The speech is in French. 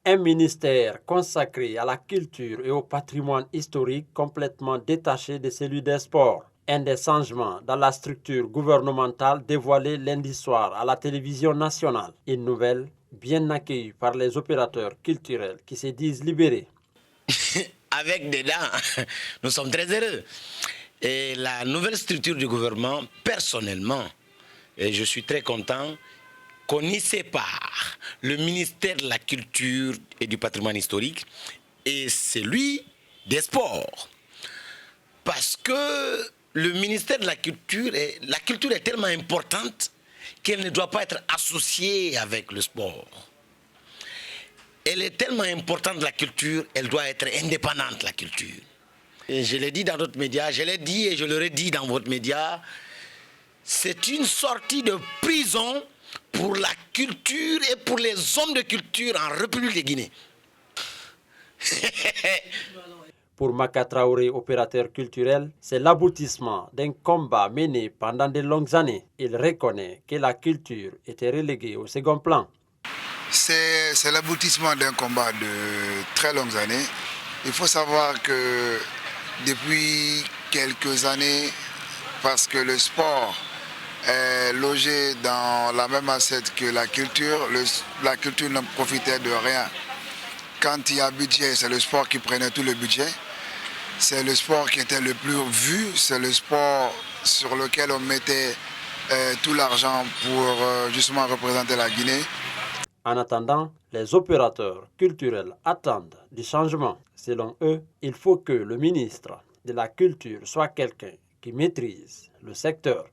Un ministère consacré à la culture et au patrimoine historique complètement détaché de celui des sports. Un des changements dans la structure gouvernementale dévoilé lundi soir à la télévision nationale. Une nouvelle bien accueillie par les opérateurs culturels qui se disent libérés. Avec des dents, nous sommes très heureux. Et la nouvelle structure du gouvernement, personnellement, et je suis très content qu'on y sépare le ministère de la Culture et du Patrimoine historique et celui des Sports. Parce que le ministère de la culture est tellement importante qu'elle ne doit pas être associée avec le sport. Elle est tellement importante, la culture, elle doit être indépendante, la culture. Et je l'ai dit dans d'autres médias, je l'ai dit et je le redis dans votre média, c'est une sortie de prison pour la culture et pour les hommes de culture en République de Guinée. Pour Maka Traoré, opérateur culturel, c'est l'aboutissement d'un combat mené pendant de longues années. Il reconnaît que la culture était reléguée au second plan. C'est l'aboutissement d'un combat de très longues années. Il faut savoir que depuis quelques années, parce que le sport est logé dans la même assiette que la culture ne profitait de rien. Quand il y a budget, c'est le sport qui prenait tout le budget. C'est le sport qui était le plus vu, c'est le sport sur lequel on mettait tout l'argent pour justement représenter la Guinée. En attendant, les opérateurs culturels attendent du changement. Selon eux, il faut que le ministre de la Culture soit quelqu'un qui maîtrise le secteur.